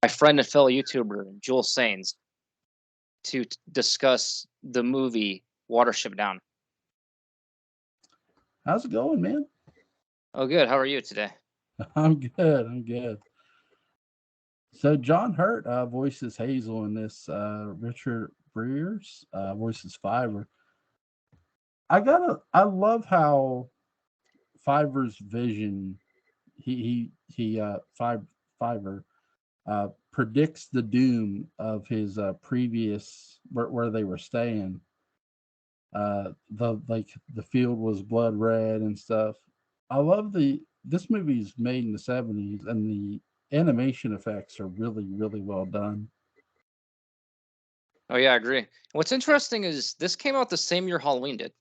my friend and fellow YouTuber Jule Saynes to discuss the movie Watership Down. How's it going, man? Oh, good. How are you today? I'm good. I'm good. So John Hurt voices Hazel in this. Richard Breers voices Fiverr. I love how Fiverr's vision. Fiverr predicts the doom of his previous where they were staying. The field was blood red and stuff. I love this movie's made in the 70s and the animation effects are really well done. Oh, yeah, I agree. What's interesting is this came out the same year Halloween did.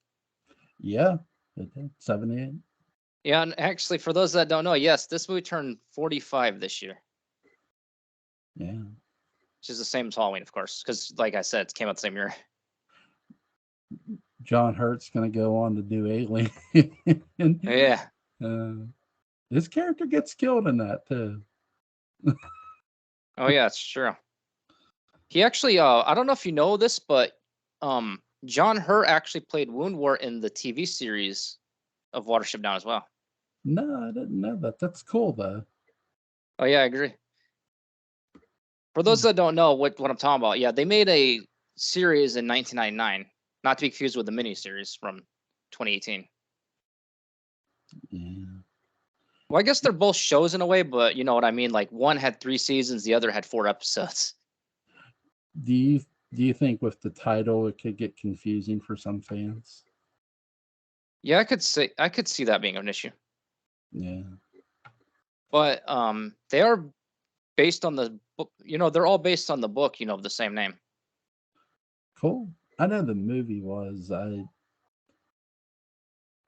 Yeah, it did. 78. Yeah, and actually, for those that don't know, yes, this movie turned 45 this year, Yeah. which is the same as Halloween, of course, because, like I said, it came out the same year. John Hurt's gonna go on to do Alien. Yeah. uh, his character gets killed in that too. Oh, yeah, it's true. He actually, I don't know if you know this, but John Hurt actually played Woundwort in the TV series of Watership Down as well. No, I didn't know that. That's cool though. Oh, yeah, I agree. For those that don't know what I'm talking about, yeah, they made a series in 1999, not to be confused with the miniseries from 2018. Yeah. Well, I guess they're both shows in a way, but you know what I mean? Like one had 3 seasons, the other had 4 episodes. Do you do you think with the title it could get confusing for some fans? Yeah, I could see that being an issue. Yeah. But they are based on the book, they're all based on the book, of the same name. Cool. I know the movie was.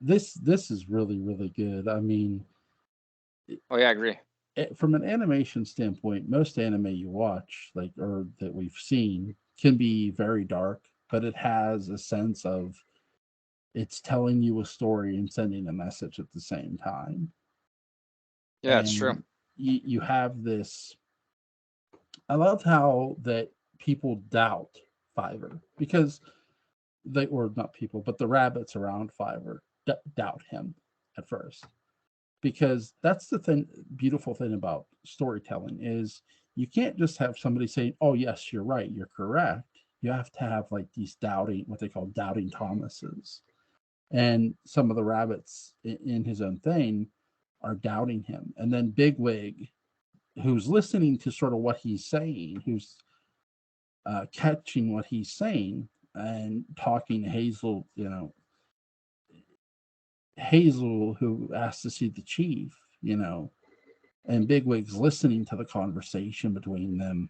This is really good. I mean, Oh, yeah, I agree. from an animation standpoint, most anime you watch, like or that we've seen, can be very dark, but it has a sense of it's telling you a story and sending a message at the same time. Yeah, it's true. And you have this. I love how that people doubt Fiverr because they or not people, but the rabbits around Fiverr doubt him at first because that's the beautiful thing about storytelling is you can't just have somebody saying, "Oh yes, you're right, you're correct." You have to have like these doubting, what they call doubting Thomases, and some of the rabbits in his own thing are doubting him, and then Bigwig, who's listening to sort of what he's saying, who's catching what he's saying and talking to Hazel, Hazel who asked to see the chief, and Bigwig's listening to the conversation between them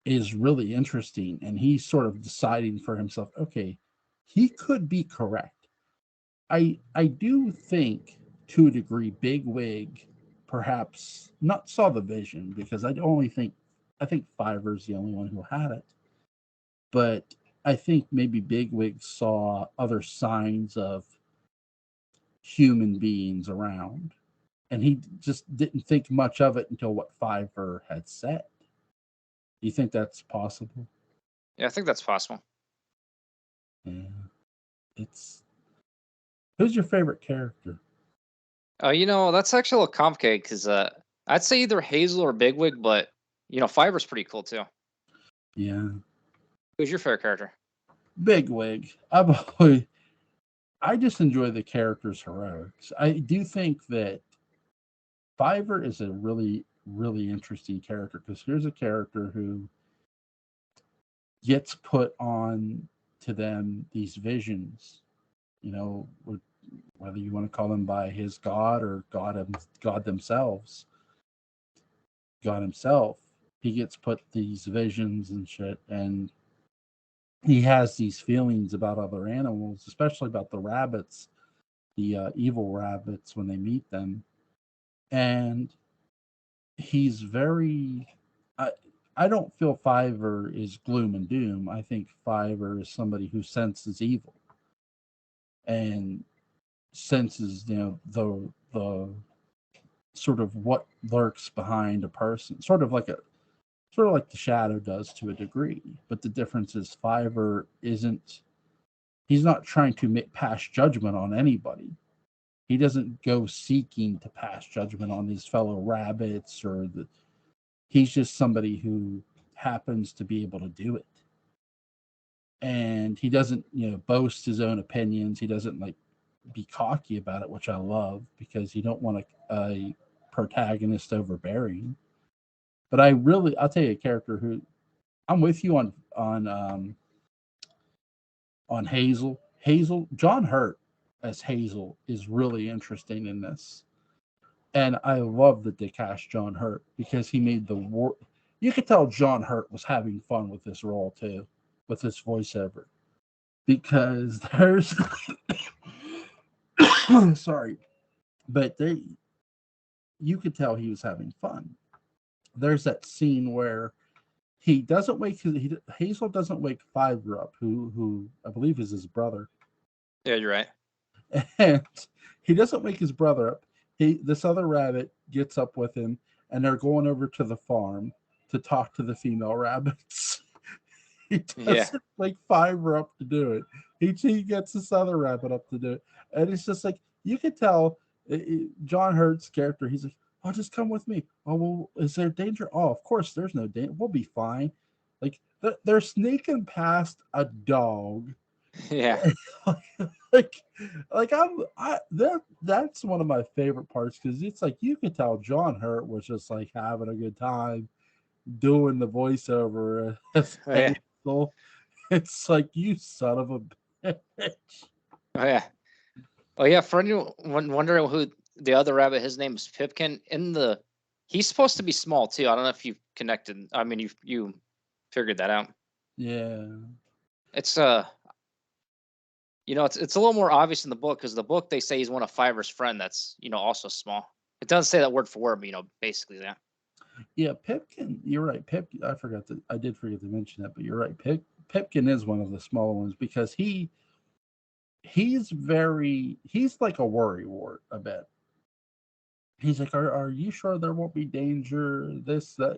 is really interesting. And he's sort of deciding for himself, okay, he could be correct. I do think to a degree Bigwig perhaps not saw the vision because I think Fiverr's the only one who had it. But I think maybe Bigwig saw other signs of human beings around and he just didn't think much of it until what Fiverr had said. Do you think that's possible? Yeah, I think that's possible. Yeah. It's who's your favorite character? That's actually a little complicated because I'd say either Hazel or Bigwig, but Fiverr's pretty cool too. Yeah. Who's your favorite character? Bigwig. I just enjoy the character's heroics. I do think that Fiverr is a really interesting character because here's a character who gets put on to them these visions, whether you want to call them by his god or God themselves, God himself. He gets put these visions and shit, and he has these feelings about other animals, especially about the rabbits, the evil rabbits when they meet them, and he's very. I, I don't feel Fiverr is gloom and doom. I think Fiverr is somebody who senses evil and senses, the sort of what lurks behind a person, sort of like a sort of like the Shadow does to a degree. But the difference is Fiverr isn't. He's not trying to pass judgment on anybody. He doesn't go seeking to pass judgment on his fellow rabbits he's just somebody who happens to be able to do it. And he doesn't, boast his own opinions. He doesn't like be cocky about it, which I love, because you don't want a protagonist overbearing. But I'll tell you a character who I'm with you on Hazel. John Hurt as Hazel is really interesting in this. And I love that they cast John Hurt because he made you could tell John Hurt was having fun with this role too, with this voiceover. Because there's sorry, but you could tell he was having fun. There's that scene where he doesn't wake Hazel doesn't wake Fiverr up, who I believe is his brother. Yeah, you're right. And he doesn't wake his brother up. This other rabbit gets up with him, and they're going over to the farm to talk to the female rabbits. He doesn't wake Fiverr up to do it. He gets this other rabbit up to do it. And it's just like, you can tell John Hurt's character, he's like, oh, just come with me. Oh, well, is there danger? Oh, of course there's no danger. We'll be fine. Like, they're sneaking past a dog. Yeah. That's one of my favorite parts, because it's like you could tell John Hurt was just like having a good time doing the voiceover. It's like, you son of a bitch. Oh yeah. For anyone wondering who the other rabbit, his name is Pipkin. He's supposed to be small too. I don't know if you've connected. I mean, you figured that out. Yeah. It's it's a little more obvious in the book, because the book, they say he's one of Fiverr's friend that's, also small. It doesn't say that word for word, but basically that. Yeah, Pipkin, you're right. I did forget to mention that, but you're right. Pipkin is one of the smaller ones, because he's like a worrywart a bit. He's like, are you sure there won't be danger? This, that.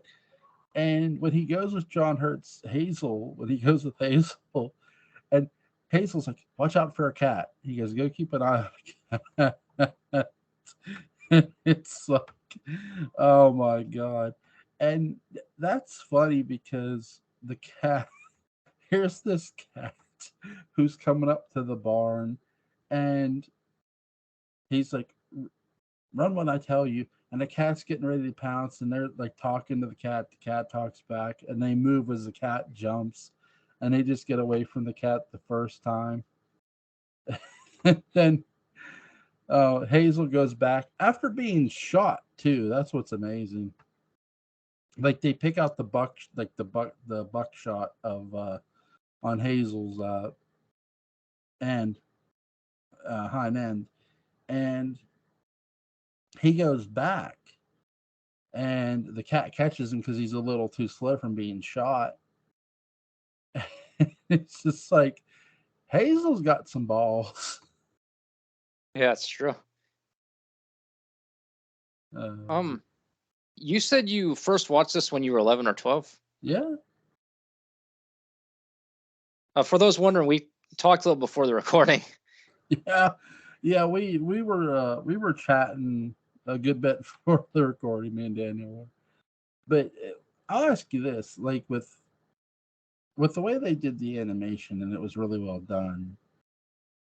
And when he goes with Hazel, and Hazel's like, watch out for a cat. He goes, go keep an eye on a cat. It's like, oh my God. And that's funny, because here's this cat who's coming up to the barn, and he's like, run when I tell you. And the cat's getting ready to pounce, and they're like talking to the cat. The cat talks back, and they move as the cat jumps, and they just get away from the cat the first time. And then Hazel goes back after being shot too. That's what's amazing. Like, they pick out the buckshot of on Hazel's hind end, and he goes back, and the cat catches him because he's a little too slow from being shot. It's just like, Hazel's got some balls. Yeah, it's true. You said you first watched this when you were 11 or 12? Yeah. For those wondering, we talked a little before the recording. Yeah, we were chatting a good bit before the recording, me and Daniel. But I'll ask you this, like, with the way they did the animation, and it was really well done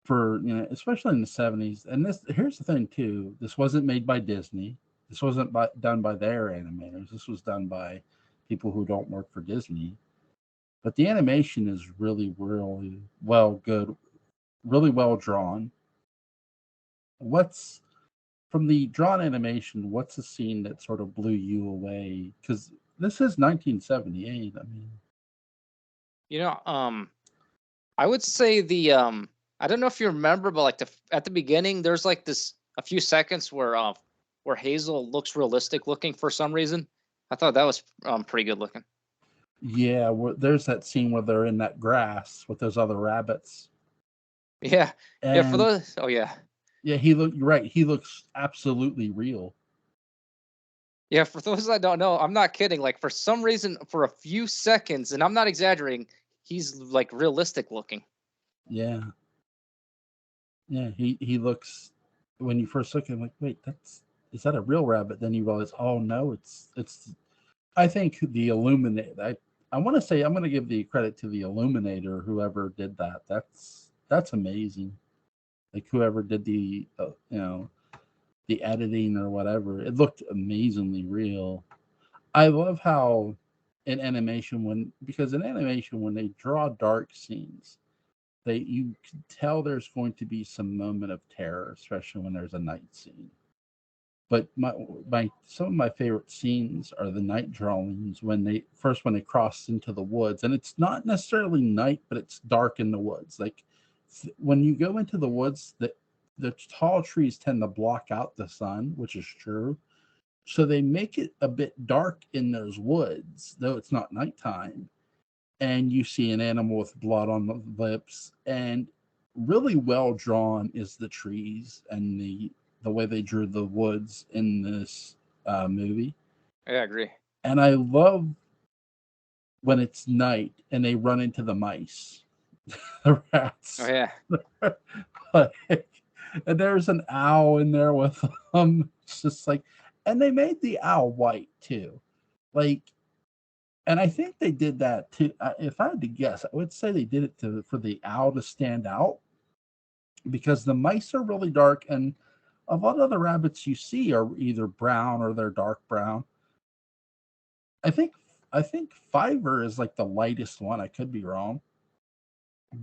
for, especially in the 70s. And here's the thing too, this wasn't made by Disney. This wasn't done by their animators. This was done by people who don't work for Disney. But the animation is really, really really well drawn. From the drawn animation, what's the scene that sort of blew you away? Because this is 1978. I mean, I would say I don't know if you remember, but like at the beginning, there's like a few seconds where Hazel looks realistic looking for some reason. I thought that was pretty good looking. Yeah, there's that scene where they're in that grass with those other rabbits. Yeah, for those. Oh yeah. Yeah, you're right. He looks absolutely real. Yeah, for those that don't know, I'm not kidding. Like for some reason, for a few seconds, and I'm not exaggerating, he's like realistic looking. Yeah. Yeah, he looks, when you first look at him, like, wait, is that a real rabbit? Then you realize, oh no, it's I think the Illuminator. I want to say I'm going to give the credit to the Illuminator, whoever did that. That's amazing. Like whoever did the the editing or whatever, it looked amazingly real. I love how in animation when they draw dark scenes, you can tell there's going to be some moment of terror, especially when there's a night scene. But my some of my favorite scenes are the night drawings when they cross into the woods, and it's not necessarily night, but it's dark in the woods. Like when you go into the woods, the tall trees tend to block out the sun, which is true. So they make it a bit dark in those woods, though it's not nighttime. And you see an animal with blood on the lips, and really well drawn is the trees and the way they drew the woods in this movie. Yeah, I agree. And I love when it's night and they run into the mice, the Oh rats. yeah. Like, and there's an owl in there with them. It's just like, and they made the owl white too. Like, and I think they did that too. If I had to guess, I would say they did it for the owl to stand out, because the mice are really dark, and a lot of the rabbits you see are either brown or they're dark brown. I think Fiverr is like the lightest one. I could be wrong,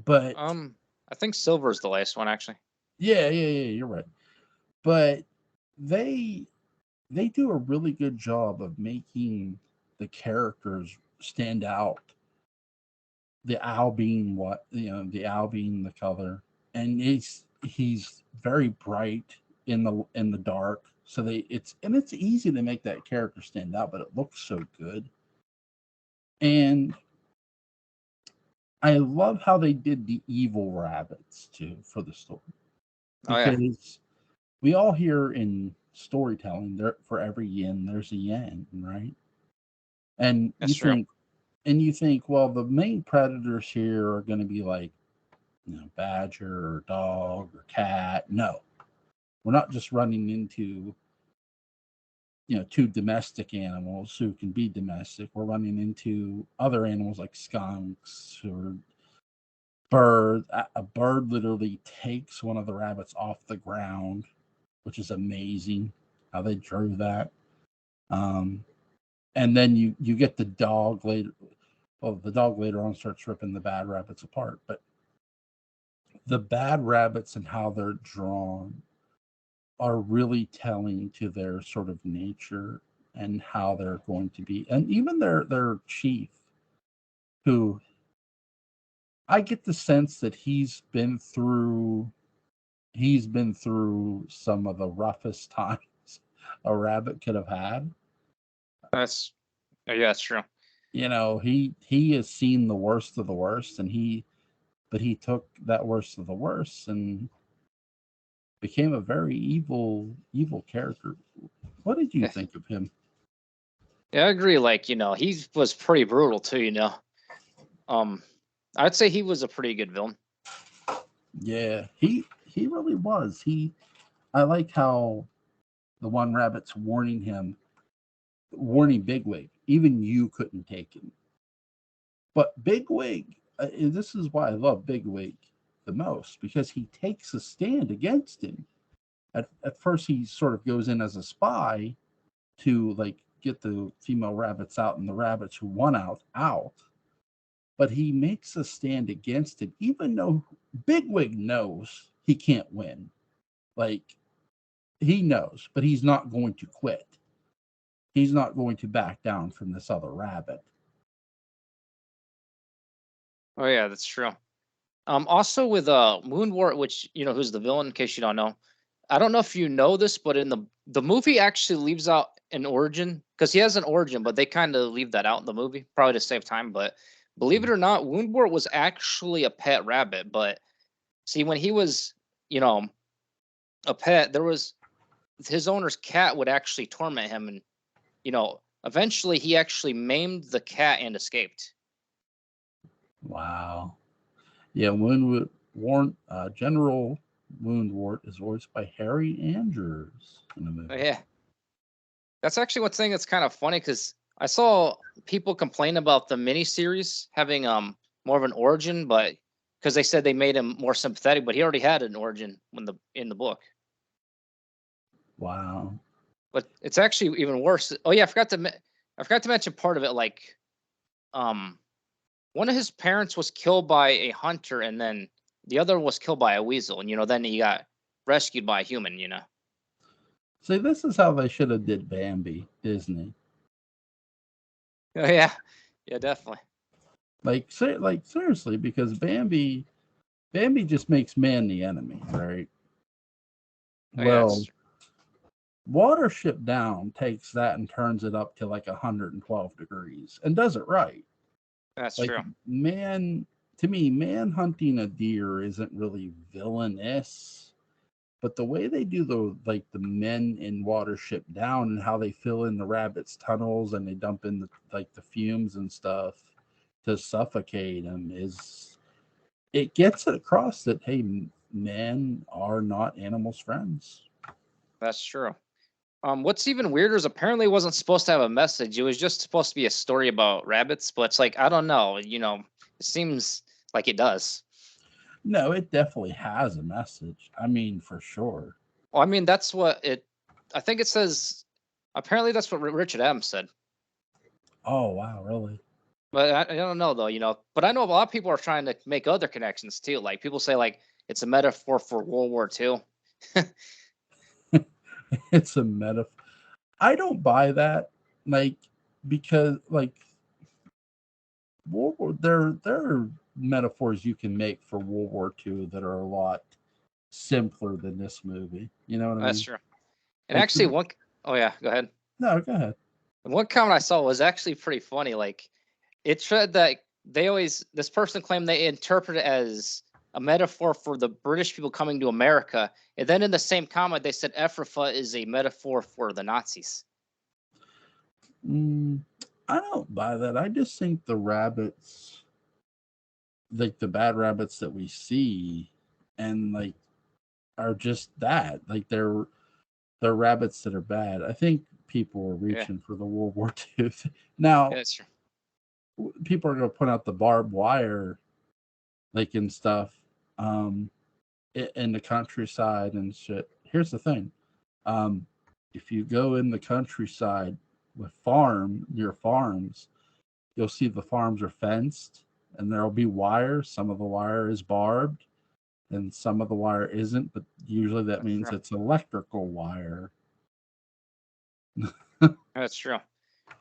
but I think silver's the last one actually. yeah, you're right. But they they do a really good job of making the characters stand out. The owl being the owl being the color, and he's very bright in the dark. So it's easy to make that character stand out, but it looks so good. And I love how they did the evil rabbits too for the story, Oh yeah, because we all hear in storytelling there, for every yin there's a yang, right? And that's true. you think, well, the main predators here are going to be like, badger or dog or cat. No, we're not just running into, two domestic animals who can be domestic. We're running into other animals like skunks or birds. A bird literally takes one of the rabbits off the ground, which is amazing how they drew that. Um, and then you get the dog later. Well, the dog later on starts ripping the bad rabbits apart, but the bad rabbits and how they're drawn are really telling to their sort of nature and how they're going to be. And even their chief, who I get the sense that he's been through some of the roughest times a rabbit could have had. That's yeah, that's true. He has seen the worst of the worst, and he took that worst of the worst and became a very evil character. What did you Yeah, think of him? yeah, I agree. Like he was pretty brutal too. Um, I'd say he was a pretty good villain. Yeah, he really was. I like how the one rabbit's warning Bigwig, even you couldn't take him. But Bigwig, this is why I love Bigwig the most, because he takes a stand against him. At first, he sort of goes in as a spy to like get the female rabbits out and the rabbits who want out. But he makes a stand against it, even though Bigwig knows he can't win. Like, he knows, but he's not going to quit. He's not going to back down from this other rabbit. Oh yeah, that's true. Also with Moonwort, which who's the villain, in case you don't know. I don't know if you know this, but in the movie actually leaves out an origin, because he has an origin, but they kind of leave that out in the movie, probably to save time. But believe it or not, Woundwort was actually a pet rabbit. But see, when he was, you know, a pet, there was his owner's cat would actually torment him and eventually he actually maimed the cat and escaped. Wow. Yeah, General Woundwort is voiced by Harry Andrews in the movie. Yeah, that's actually one thing that's kind of funny because I saw people complain about the miniseries having more of an origin, but because they said they made him more sympathetic, but he already had an origin in the book. Wow. But it's actually even worse. Oh yeah, I forgot to mention part of it. Like, one of his parents was killed by a hunter, and then the other was killed by a weasel, and then he got rescued by a human. See, this is how they should have did Bambi, Disney. Oh yeah, yeah, definitely. Like seriously, because Bambi just makes man the enemy, right? Oh, yeah, Well, Watership Down takes that and turns it up to like 112 degrees and does it right. that's Like, true. to me, man hunting a deer isn't really villainous, but the way they do the men in Watership Down and how they fill in the rabbits' tunnels and they dump in the fumes and stuff to suffocate them it gets it across that, hey, men are not animals' friends. That's true. What's even weirder is apparently it wasn't supposed to have a message. It was just supposed to be a story about rabbits, but it's like, I don't know, it seems like it does. No, it definitely has a message. I mean, for sure. Well, I mean, I think it says, apparently that's what Richard Adams said. Oh, wow, really? But I don't know though, but I know a lot of people are trying to make other connections too. Like people say like it's a metaphor for World War II. It's a metaphor. I don't buy that, because there are metaphors you can make for World War II that are a lot simpler than this movie. You know what I That's mean? true. And actually, oh yeah, go ahead. No, go ahead. One comment I saw was actually pretty funny. Like it said that this person claimed they interpret it as a metaphor for the British people coming to America, and then in the same comment they said Ephrafa is a metaphor for the Nazis. I don't buy that. I just think the rabbits, like the bad rabbits that we see, and are just that. Like they're rabbits that are bad. I think people are reaching for the World War II. Now, Yeah, that's true. people are going to put out the barbed wire, and stuff, in the countryside and shit. Here's the thing: if you go in the countryside near farms, you'll see the farms are fenced, and there'll be wire. Some of the wire is barbed, and some of the wire isn't. But usually that means it's electrical wire. That's true.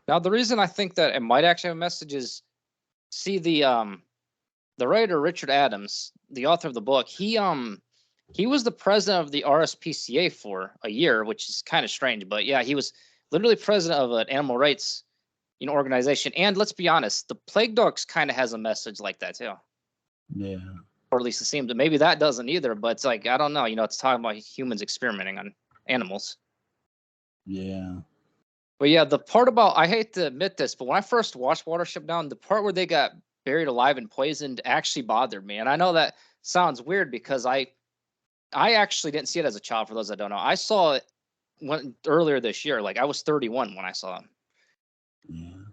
Now, the reason I think that it might actually have a message is, see the writer Richard Adams, the author of the book, he was the president of the RSPCA for a year, which is kind of strange, but yeah, he was literally president of an animal rights organization. And let's be honest, the plague dogs kind of has a message like that too. Yeah. Or at least it seems that maybe that doesn't either, but it's like, I don't know, it's talking about humans experimenting on animals. Yeah. But yeah, the part about, I hate to admit this, but when I first watched Watership Down, the part where they got buried alive and poisoned actually bothered me. And I know that sounds weird because I actually didn't see it as a child, for those that don't know. I saw it earlier this year. Like I was 31 when I saw it. Yeah.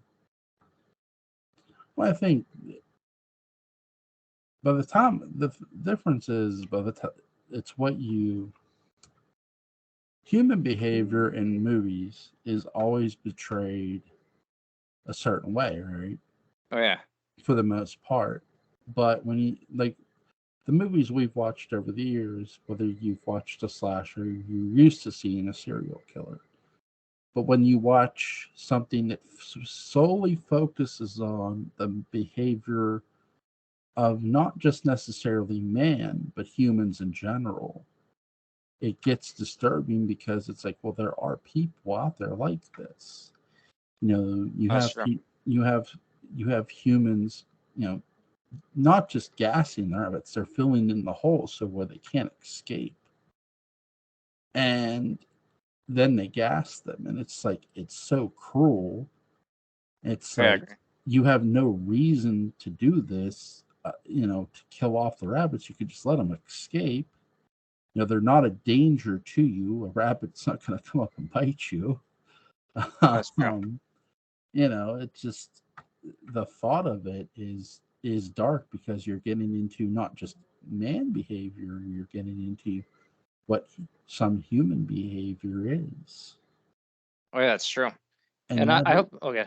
Well, I think by the time the difference is by the time it's human behavior in movies is always betrayed a certain way, right? Oh yeah. For the most part. But when you the movies we've watched over the years, whether you've watched a slasher, you're used to seeing a serial killer. But when you watch something that solely focuses on the behavior of not just necessarily man, but humans in general, it gets disturbing because it's like, well, there are people out there like this. You have humans, not just gassing the rabbits, they're filling in the holes so where they can't escape. And then they gas them, and it's like, it's so cruel. It's Yeah, I like, agree. you have no reason to do this, to kill off the rabbits. You could just let them escape. They're not a danger to you. A rabbit's not going to come up and bite you. That's true. um, it's just, the thought of it is dark, because you're getting into not just man behavior, you're getting into what some human behavior is. Oh yeah, that's true. And And I hope. Okay.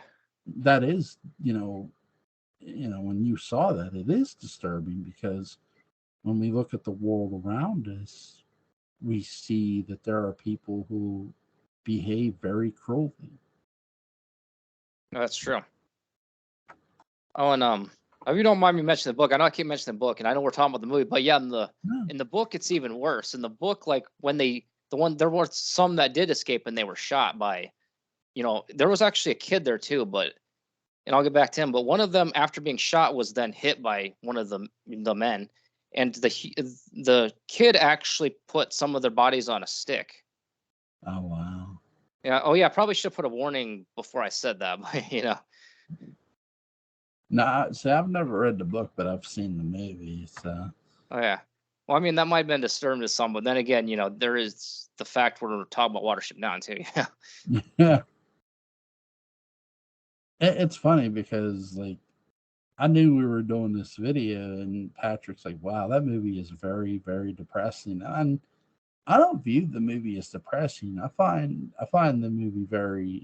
that is, when you saw that, it is disturbing, because when we look at the world around us, we see that there are people who behave very cruelly. No, that's true. Oh, and if you don't mind me mentioning the book, I know I keep mentioning the book, and I know we're talking about the movie, but yeah, No. in the book, it's even worse. In the book, like when there were some that did escape and they were shot by, there was actually a kid there too, and I'll get back to him. But one of them, after being shot, was then hit by one of the men, and the kid actually put some of their bodies on a stick. Oh, wow. Yeah. Oh yeah. I probably should have put a warning before I said that, but. No, see, I've never read the book, but I've seen the movie. So, Oh yeah. Well, I mean, that might have been disturbing to some, but then again, there is the fact we're talking about Watership now too. Yeah. yeah, it's funny, because, like, I knew we were doing this video, and Patrick's like, "Wow, that movie is very, very depressing." And I don't view the movie as depressing. I find the movie very,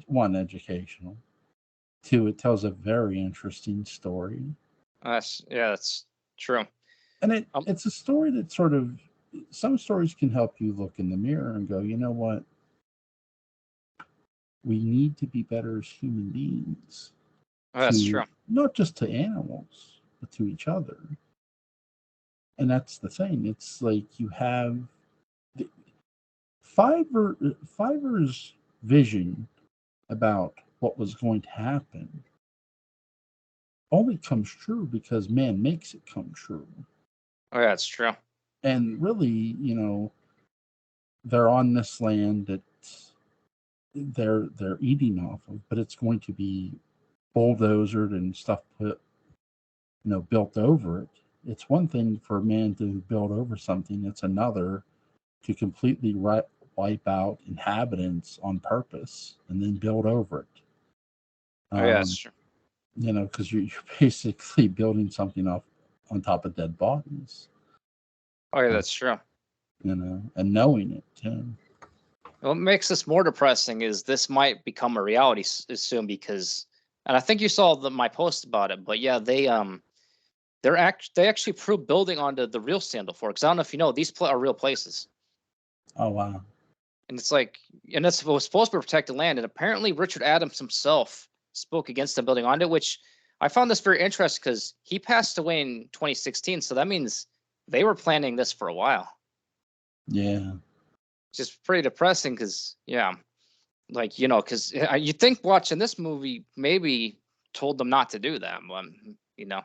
one, educational. Two, it tells a very interesting story, That's true. and Um, it's a story that sort of, some stories can help you look in the mirror and go, you know what, we need to be better as human beings, that's to true. not just to animals, but to each other. And that's the thing. It's like, you have the, Fiver's vision about what was going to happen only comes true because man makes it come true. Oh yeah, that's true. And really, they're on this land that they're eating off of, but it's going to be bulldozered and stuff put, built over it. It's one thing for a man to build over something, it's another to completely wipe out inhabitants on purpose and then build over it. Oh yeah, that's Um, true. because you're basically building something off on top of dead bodies. Oh yeah, Uh, that's true. and knowing it too. What makes this more depressing is this might become a reality soon because, and I think you saw my post about it, but yeah, they actually proved building onto the real Sandalford. Because I don't know if you know, these are real places. Oh, wow. And it's like, and it was supposed to protect the land. And apparently, Richard Adams himself spoke against them building onto it, which I found this very interesting because he passed away in 2016. So that means they were planning this for a while. Yeah. It's just pretty depressing because, yeah, like, because you think watching this movie maybe told them not to do that. But, you know,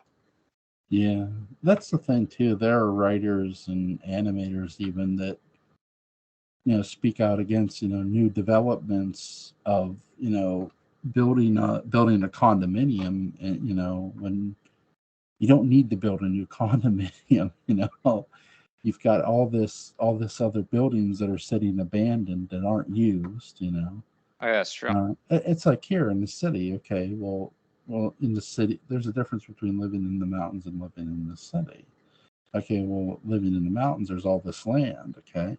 Yeah, that's the thing too. There are writers and animators even that, speak out against, new developments of, building a condominium, and, when you don't need to build a new condominium. You've got all this other buildings that are sitting abandoned that aren't used. oh, yeah, that's true. It's like here in the city. Okay, well, in the city, there's a difference between living in the mountains and living in the city. Okay, well, living in the mountains, there's all this land. Okay,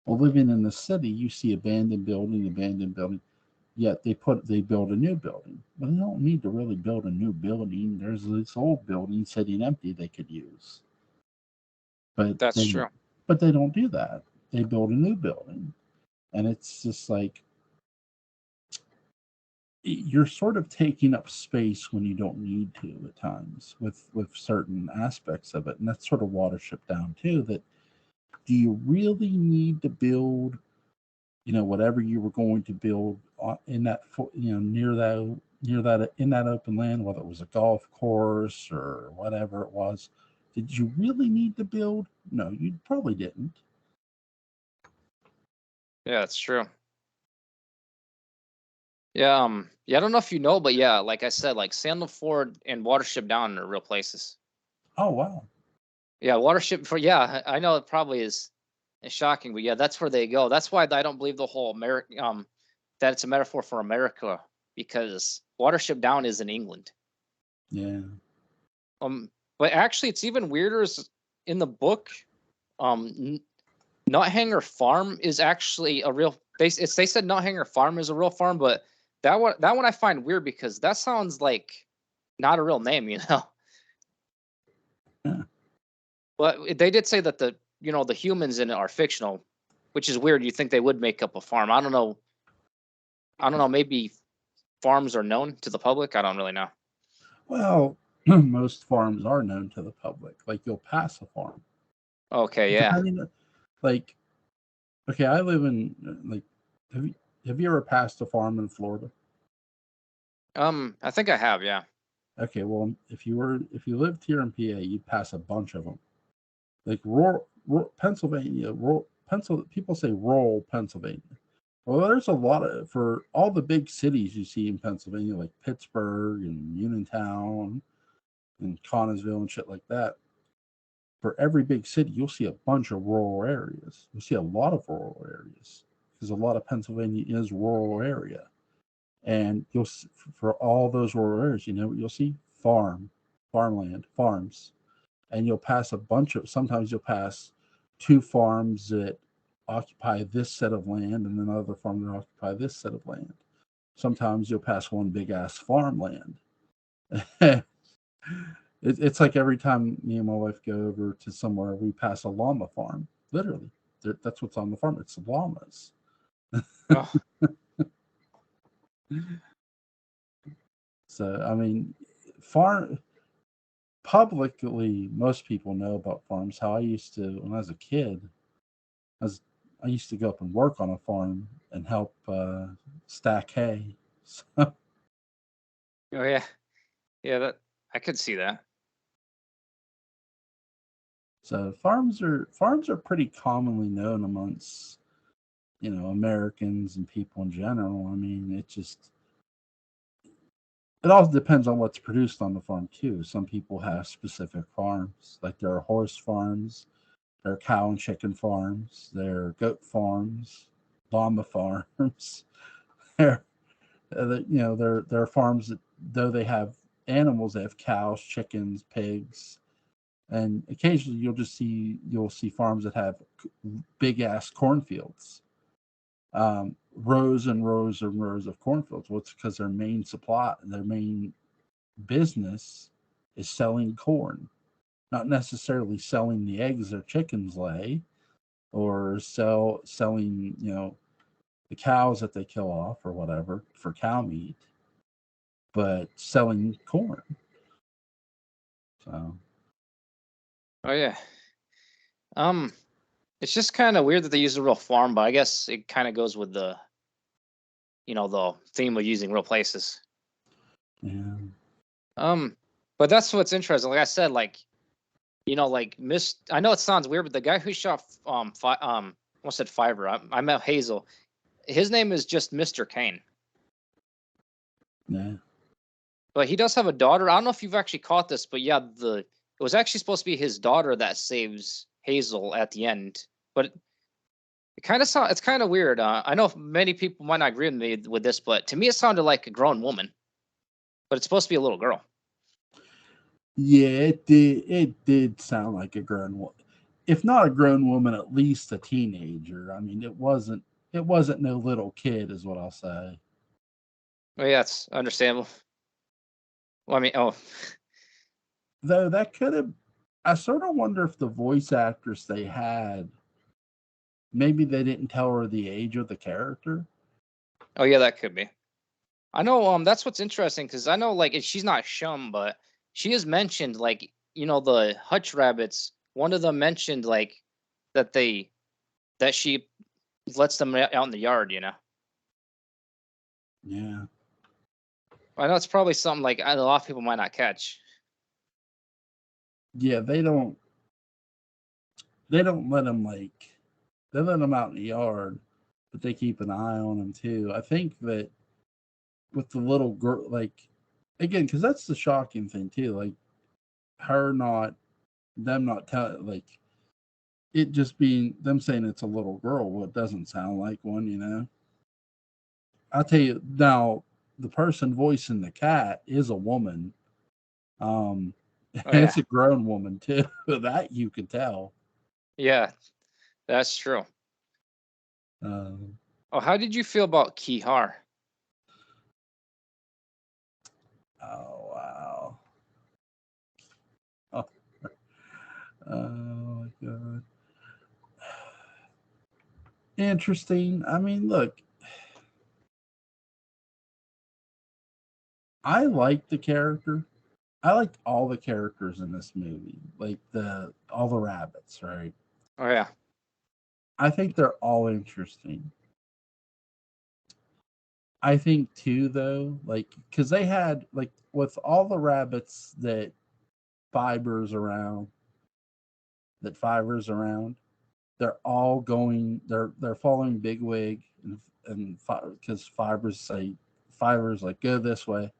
well, living in the city, you see abandoned building. Yet they build a new building. But they don't need to really build a new building. There's this old building sitting empty they could use. But That's they true. but they don't do that. They build a new building, and it's just like, you're sort of taking up space when you don't need to at times with certain aspects of it. And that's sort of Watership down too, that do you really need to build, whatever you were going to build in that, near that in that open land, whether it was a golf course or whatever it was? Did you really need to build? No, you probably didn't. Yeah, that's true. Yeah, yeah, I don't know if you know, but yeah, like I said, like Sandal Ford and Watership Down are real places. Oh wow. Yeah, Watership for yeah, I know it probably is shocking, but yeah, that's where they go. That's why I don't believe the whole America that it's a metaphor for America because Watership Down is in England. Yeah. But actually, it's even weirder in the book. Nuthanger Farm is actually a real. They said Nuthanger Farm is a real farm, but that one I find weird because that sounds like not a real name, you know. Yeah. But they did say that the humans in it are fictional, which is weird. You think they would make up a farm? I don't know. I don't know. Maybe farms are known to the public. I don't really know. Well, most farms are known to the public. Like you'll pass a farm, Okay, yeah. depending. Like, okay, I live in like. Have you ever passed a farm in Florida? I think I have, yeah. Okay, well, if you lived here in PA, you'd pass a bunch of them. Like rural Pennsylvania, people say rural Pennsylvania. Well, there's a lot of for all the big cities you see in Pennsylvania, like Pittsburgh and Uniontown and Connellsville and shit like that. For every big city, you'll see a bunch of rural areas. You'll see a lot of rural areas because a lot of Pennsylvania is rural area, and for all those rural areas, you'll see farmland, farms, and you'll pass a bunch of. Sometimes you'll pass two farms that occupy this set of land, and then another farm that occupy this set of land. Sometimes you'll pass one big ass farmland. It's like every time me and my wife go over to somewhere, we pass a llama farm. Literally, that's what's on the farm. It's llamas. Oh, So I mean, farm publicly, most people know about farms. How I used to when I was a kid, I was I used to go up and work on a farm and help stack hay. So, oh yeah, yeah. That I could see that. so farms are pretty commonly known amongst Americans and people in general. I mean, it all depends on what's produced on the farm too. Some people have specific farms, like there are horse farms, there are cow and chicken farms, there are goat farms, llama farms. there, there are farms that though they have animals, they have cows, chickens, pigs, and occasionally you'll see farms that have big ass cornfields, rows and rows and rows of cornfields. Well, it's because their main business is selling corn, not necessarily selling the eggs their chickens lay, or selling the cows that they kill off or whatever for cow meat, but selling corn. So Oh yeah. Um, it's just kind of weird that they use a real farm, but I guess it kind of goes with the theme of using real places. yeah, Um, but that's what's interesting. Like I said, like Miss. I know it sounds weird, but the guy who shot almost said Fiverr. I meant Hazel. His name is just Mr. Kane, yeah, but he does have a daughter. I don't know if you've actually caught this, but yeah, it was actually supposed to be his daughter that saves Hazel at the end, but it's kind of weird. I know many people might not agree with me with this, but to me it sounded like a grown woman, but it's supposed to be a little girl. yeah. It did sound like a grown woman, if not a grown woman, at least a teenager. I mean, it wasn't no little kid, is what I'll say. Oh yeah, it's understandable. Well, I mean, oh, Though that could have, I sort of wonder if the voice actress they had, maybe they didn't tell her the age of the character. oh yeah, that could be. I know. That's what's interesting because I know like she's not shown, but she is mentioned. Like the hutch rabbits. One of them mentioned like that she lets them out in the yard. Yeah, I know it's probably something like a lot of people might not catch. yeah. They don't let them they let them out in the yard, but they keep an eye on him too. I think that with the little girl, like, again, because that's the shocking thing too, like them not telling, like, it just being them saying it's a little girl. Well, it doesn't sound like one, you know. I'll tell you now, the person voicing the cat is a woman. Um, Oh and it's yeah, a grown woman too. That you could tell. yeah, that's true. Um, Oh, how did you feel about Kihar? oh wow! Oh, oh my god! Interesting. I mean, look, I liked the character. I liked all the characters in this movie, like all the rabbits, right? Oh yeah, I think they're all interesting. I think too, though, like because they had like with all the rabbits Fibers around, that Fivers around, they're all going. They're following Bigwig, and because Fivers like go this way,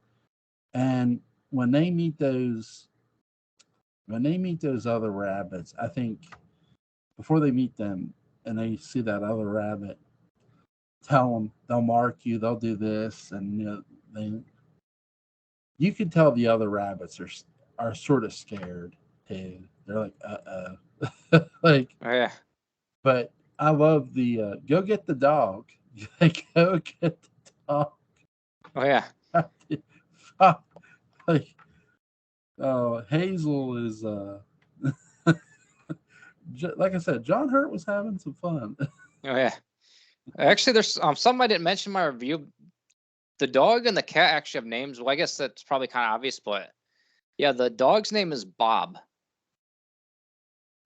and when they meet those other rabbits, I think before they meet them and they see that other rabbit, tell them they'll mark you, they'll do this, and you can tell the other rabbits are sort of scared too. They're like, like, oh yeah, but I love the go get the dog, like go get the dog, oh yeah, like, oh, Hazel is like I said, John Hurt was having some fun. oh yeah. Actually, there's something I didn't mention in my review. The dog and the cat actually have names. Well, I guess that's probably kind of obvious, but yeah, the dog's name is Bob.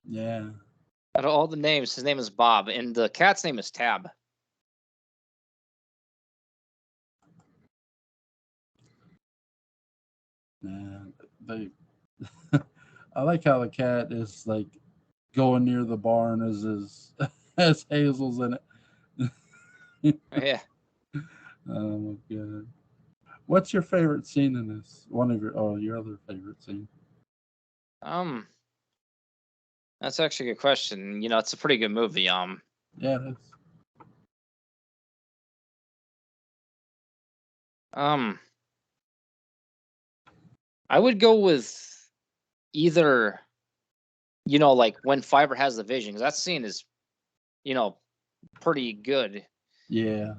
Yeah. Out of all the names, his name is Bob, and the cat's name is Tab. Yeah, they. I like how the cat is like going near the barn as Hazel's in it. Oh, yeah. Oh my god! What's your favorite scene in this? Your other favorite scene? Um, that's actually a good question. You know, it's a pretty good movie. Yeah, it is. Um, I would go with either, like when Fiverr has the vision, 'cause that scene is, you know, pretty good, Yeah,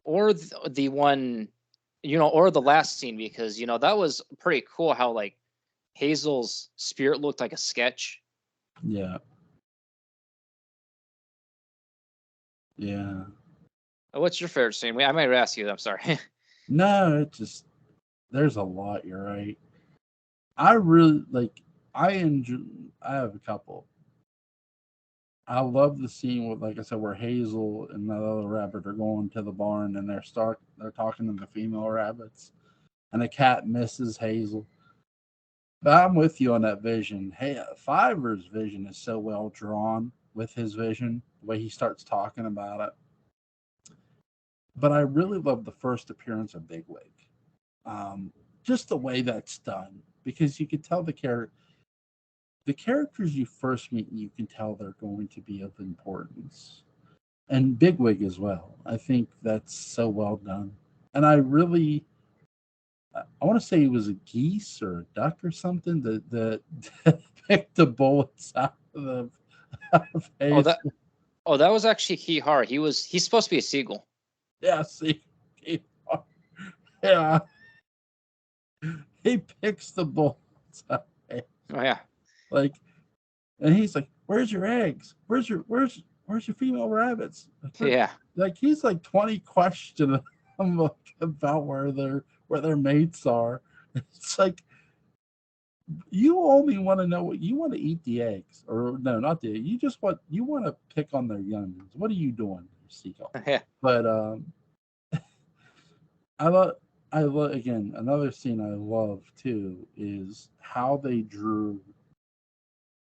or the one, or the last scene, because that was pretty cool how like Hazel's spirit looked like a sketch. yeah, yeah. What's your favorite scene? I might ask you. I'm sorry. No, it just there's a lot. You're right. I really like. I enjoy. I have a couple. I love the scene with, like I said, where Hazel and the other rabbit are going to the barn and they're talking to the female rabbits, and the cat misses Hazel. But I'm with you on that vision. Hey, Fiverr's vision is so well drawn with his vision, the way he starts talking about it. But I really love the first appearance of Bigwig. Just the way that's done, because you could tell the characters you first meet, you can tell they're going to be of importance, and Bigwig as well. I think that's so well done, and I want to say it was a geese or a duck or something that picked the bullets out of oh that Hazel. oh that was actually Kihara. He's supposed to be a seagull. Yeah, see, yeah, he picks the bullets out of Hazel. Oh yeah, Like, and he's like, "Where's your eggs? Where's your female rabbits?" yeah, Like he's like 20 questions about where their mates are. It's like you only want to know what you want to eat the eggs, or no, not the egg. You want to pick on their youngins. What are you doing, seagull? yeah, But I love I love again another scene I love too is how they drew.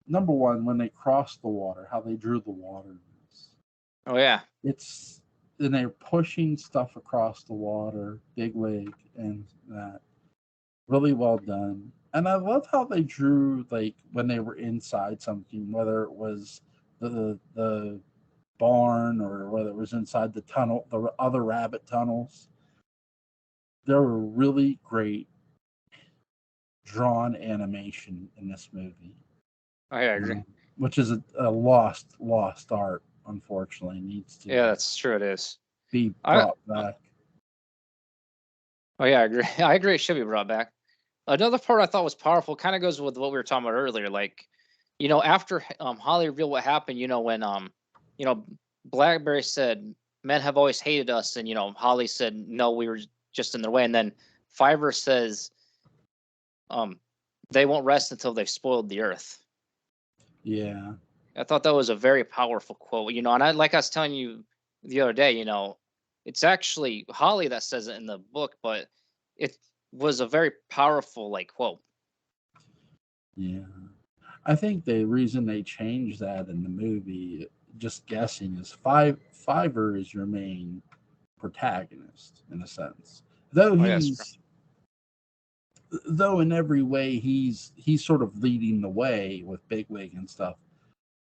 Number one, when they crossed the water, how they drew the water. oh yeah, It's they're pushing stuff across the water, Bigwig, and that really well done. And I love how they drew like when they were inside something, whether it was the barn or whether it was inside the tunnel, the other rabbit tunnels. There were really great drawn animation in this movie. Oh, yeah, I agree. Which is a lost art, unfortunately. Needs to Yeah, that's true. It is. be brought back. Oh yeah, I agree. I agree. It should be brought back. Another part I thought was powerful kind of goes with what we were talking about earlier. Like, after Holly revealed what happened, when you know, Blackberry said men have always hated us, and Holly said no, we were just in their way, and then Fiverr says they won't rest until they've spoiled the earth. Yeah. I thought that was a very powerful quote, and I was telling you the other day, it's actually Holly that says it in the book, but it was a very powerful quote. Yeah. I think the reason they changed that in the movie, just guessing, is Fiverr is your main protagonist in a sense. Though though in every way he's sort of leading the way with Bigwig and stuff.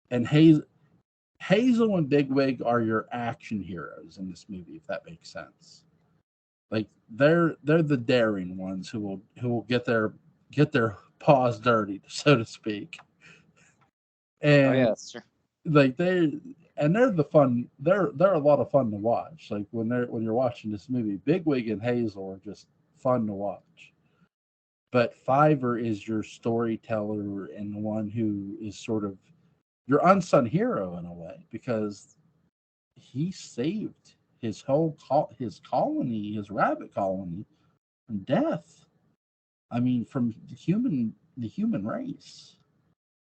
And Hazel and Bigwig are your action heroes in this movie, if that makes sense. Like they're the daring ones who will get their paws dirty, so to speak. And oh yeah, that's true. like they're the fun. They're a lot of fun to watch. Like when you're watching this movie, Bigwig and Hazel are just fun to watch. But Fiverr is your storyteller and the one who is sort of your unsung hero in a way, because he saved his his colony, his rabbit colony, from death. I mean, from the human race.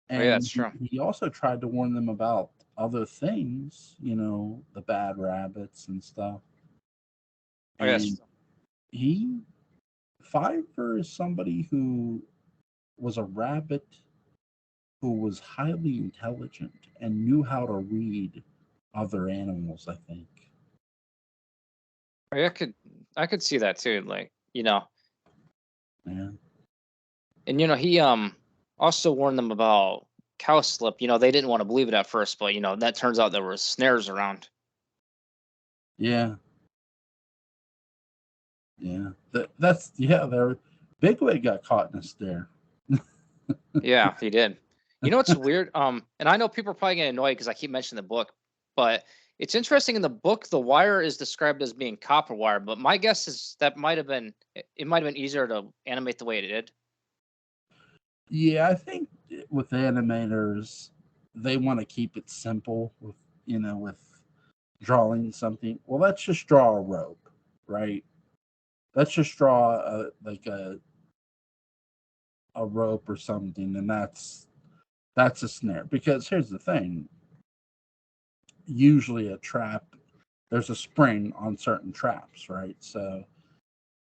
Oh yeah, And that's true. he also tried to warn them about other things, the bad rabbits and stuff. Oh yeah, that's And he Fiverr is somebody who was a rabbit who was highly intelligent and knew how to read other animals, I think. oh, yeah, I could see that too. Yeah. And he also warned them about cowslip. They didn't want to believe it at first, but that turns out there were snares around. Yeah. Yeah. There Bigwig got caught in a snare. Yeah, he did. What's weird? And I know people are probably getting annoyed because I keep mentioning the book, but it's interesting in the book the wire is described as being copper wire, but my guess is that it might have been easier to animate the way it did. Yeah, I think with animators, they want to keep it simple with drawing something. Well, let's just draw a rope, right? Let's just draw a rope or something, and that's a snare. Because here's the thing: usually a trap, there's a spring on certain traps, right? So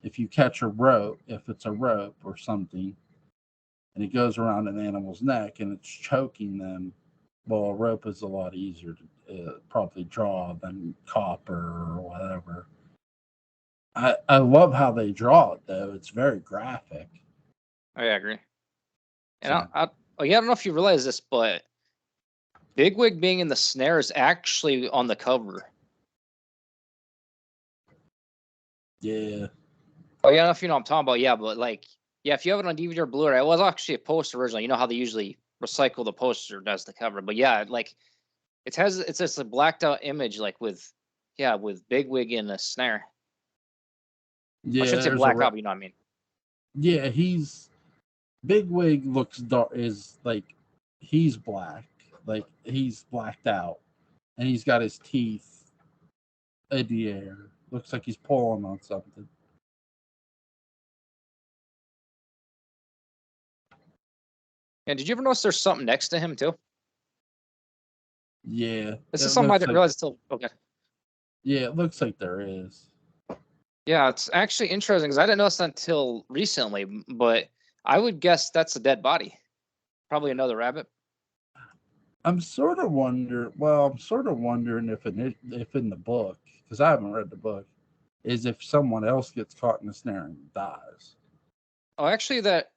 if you catch a rope, if it's a rope or something, and it goes around an animal's neck and it's choking them, well, a rope is a lot easier to probably draw than copper or whatever. I love how they draw it, though. It's very graphic. Oh, yeah, I agree. And So. I don't know if you realize this, but Bigwig being in the snare is actually on the cover. Yeah. Oh, yeah, I don't know if you know what I'm talking about. Yeah, but if you have it on DVD or Blu-ray, it was actually a poster originally. You know how they usually recycle the poster as the cover, but yeah, it's just a blacked out image, with Bigwig in the snare. Yeah, I shouldn't say black out, but you know what I mean. Yeah, Bigwig looks dark. Is he's black, he's blacked out, and he's got his teeth in the air. Looks like he's pulling on something. And did you ever notice there's something next to him too? Yeah, This is something I didn't realize until okay. Yeah, it looks like there is. Yeah, it's actually interesting because I didn't notice that until recently, but I would guess that's a dead body. Probably another rabbit. I'm sort of wondering if in the book because I haven't read the book, is if someone else gets caught in the snare and dies. Oh, actually, that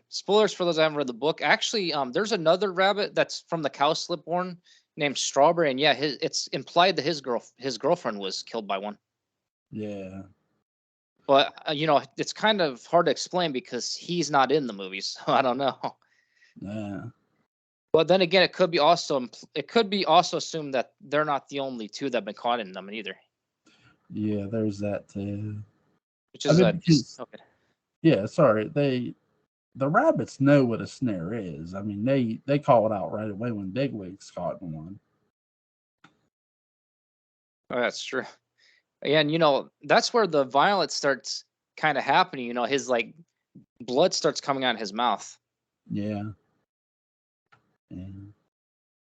spoilers for those that haven't read the book. Actually, there's another rabbit that's from the cowslip born named Strawberry, and yeah, it's implied that his girlfriend was killed by one. Yeah. But it's kind of hard to explain because he's not in the movies, so I don't know. Yeah. But then again, it could be also assumed that they're not the only two that have been caught in them either. Yeah, there's that too. Which is because, okay. Yeah, sorry, the rabbits know what a snare is. I mean, they call it out right away when Bigwig's caught in one. Oh, that's true. And that's where the violence starts kind of happening. His like blood starts coming out of his mouth. Yeah. Yeah.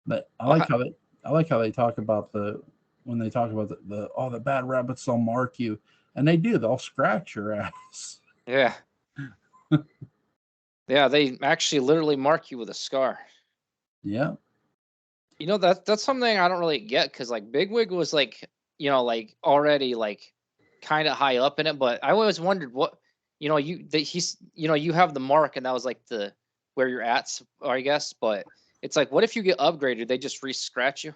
But I Oh, like how they talk about when they talk about the bad rabbits, they'll mark you, and they do. They'll scratch your ass. yeah. Yeah, they actually literally mark you with a scar. Yeah. That's something I don't really get because like Bigwig was like like already like kind of high up in it, but I always wondered what you have the mark and that was like the where you're at, I guess. But it's like, what if you get upgraded? They just re-scratch you.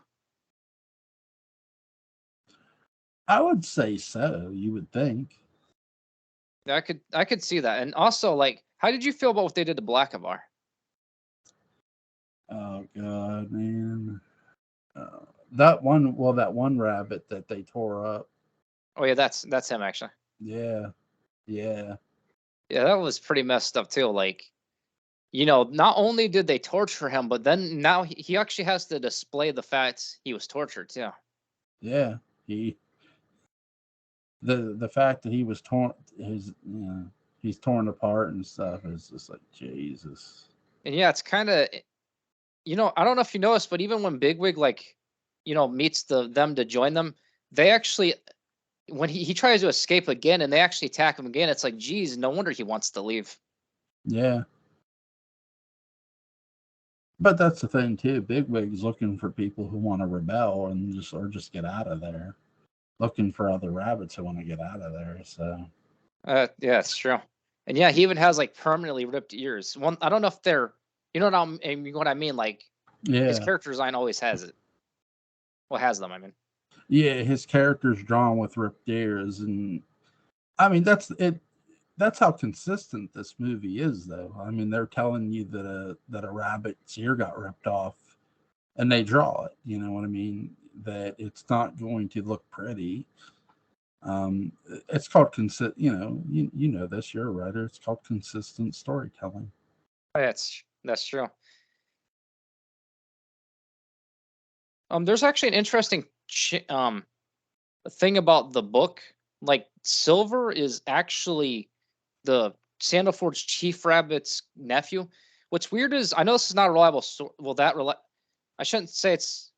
I would say so. You would think. I could see that. And also, like, how did you feel about what they did to Blackavar? Oh God, man. That one rabbit that they tore up. Oh yeah, that's him actually. Yeah. Yeah. Yeah, that was pretty messed up too. Like, not only did they torture him, but then now he actually has to display the fact he was tortured too. Yeah. The fact that he was torn he's torn apart and stuff is just like Jesus. And yeah, it's kind of I don't know if you noticed, but even when Bigwig like meets them to join them, they actually when he tries to escape again and they actually attack him again, it's like, geez, no wonder he wants to leave. Yeah. But that's the thing too. Bigwig's looking for people who want to rebel and just get out of there. Looking for other rabbits who want to get out of there. So Yeah, it's true. And yeah, he even has like permanently ripped ears. One, I don't know if they're, what I mean. Like his yeah. character design always has it. Well, has them. I mean. Yeah, his character's drawn with ripped ears, and I mean that's it. That's how consistent this movie is, though. I mean, they're telling you that a rabbit's ear got ripped off, and they draw it. You know what I mean? That it's not going to look pretty. It's called you know this. You're a writer. It's called consistent storytelling. Oh, that's true. There's actually an interesting thing about the book. Like Silver is actually the Sandalford's chief rabbit's nephew. What's weird is I know this is not a reliable source. Well, I shouldn't say it's.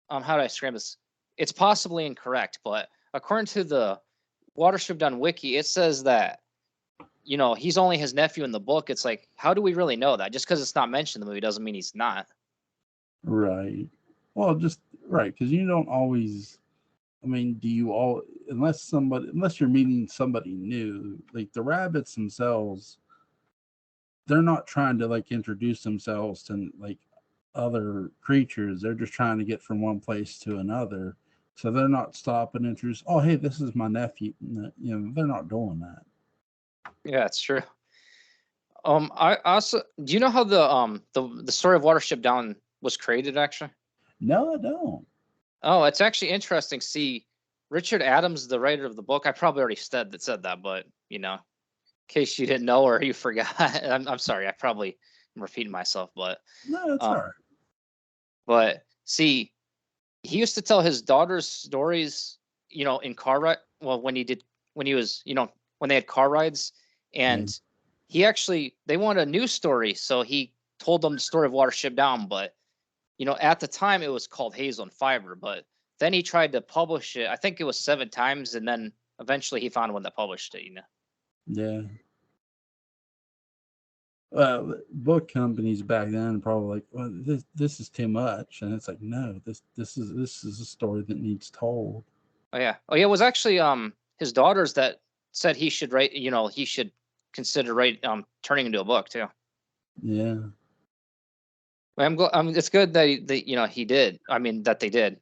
How do I describe this? It's possibly incorrect, but according to the Watership Done wiki, it says that he's only his nephew in the book. It's like, how do we really know that? Just because it's not mentioned in the movie doesn't mean he's not. Right. Well, just right because you don't always. I mean, do you all unless you're meeting somebody new, like the rabbits themselves, they're not trying to like introduce themselves to like other creatures. They're just trying to get from one place to another. So they're not stopping and introduce, oh hey, this is my nephew. They're not doing that. Yeah, it's true. I also do you know how the story of Watership Down was created actually? No, I don't. Oh, it's actually interesting. See, Richard Adams, the writer of the book, I probably already said that, but in case you didn't know or you forgot, I'm sorry. I probably am repeating myself, but No, it's all um, right. but see, he used to tell his daughter's stories, in car ride. Well, when he was, when they had car rides, Yeah. and they wanted a new story, so he told them the story of Watership Down, but at the time it was called Hazel and Fiber, but then he tried to publish it. I think it was 7 times, and then eventually he found one that published it. Yeah. Book companies back then probably like, well, this is too much, and it's like, no, this is a story that needs told. Oh yeah. Oh yeah. It was actually his daughters that said he should write. He should consider turning into a book too. Yeah. It's good that he did. I mean that they did.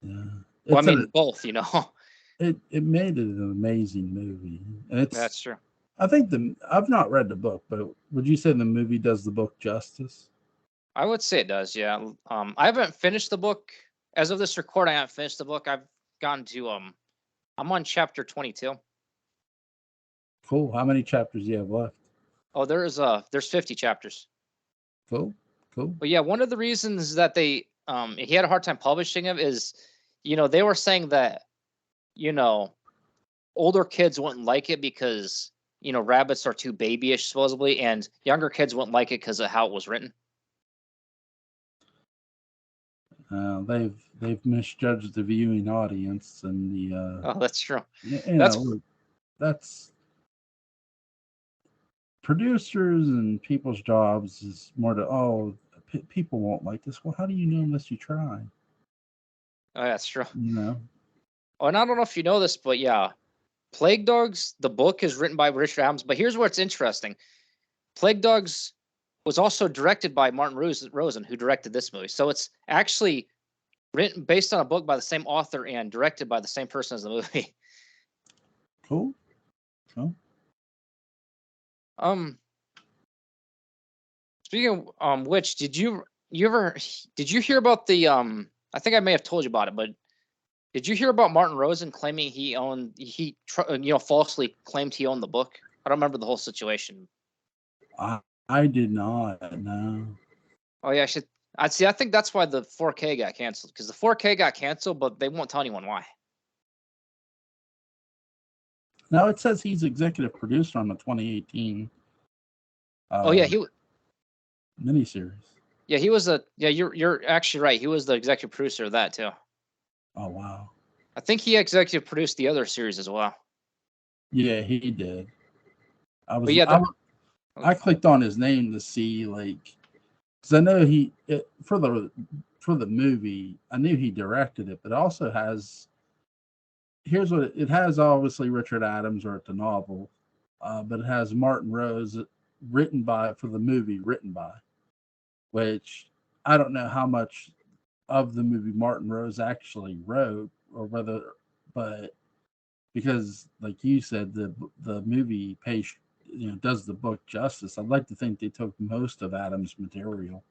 Yeah. Well, I mean both. It made it an amazing movie. And That's true. I think I've not read the book, but would you say the movie does the book justice? I would say it does. Yeah. I haven't finished the book as of this recording. I haven't finished the book. I've gotten to I'm on chapter 22. Cool. How many chapters do you have left? Oh, there's 50 chapters. Cool. But yeah, one of the reasons that he had a hard time publishing it is, they were saying that, older kids wouldn't like it because, rabbits are too babyish supposedly, and younger kids wouldn't like it because of how it was written. They've misjudged the viewing audience and the. Oh, that's true. That's producers and people's jobs is more to people won't like this. Well, how do you know unless you try? Oh, that's true. Oh, and I don't know if you know this, but yeah, Plague Dogs, the book is written by Richard Adams. But here's where it's interesting: Plague Dogs was also directed by Martin Rosen, who directed this movie. So it's actually written based on a book by the same author and directed by the same person as the movie. Cool. Speaking of which, did you hear about the I think I may have told you about it, but did you hear about Martin Rosen claiming he falsely claimed he owned the book? I don't remember the whole situation. I did not. No. Oh yeah, I think that's why the 4K got canceled, because the 4K got canceled, but they won't tell anyone why. No, it says he's executive producer on the 2018. Miniseries. Yeah, he was you're actually right. He was the executive producer of that too. Oh wow. I think he executive produced the other series as well. Yeah, he did. I clicked on his name to see, because I know for the movie, I knew he directed it, but it also has. Here's what it has: obviously Richard Adams wrote the novel, but it has Martin Rose written by, which I don't know how much of the movie Martin Rose actually wrote, or but because, like you said, the movie page does the book justice. I'd like to think they took most of Adams' material.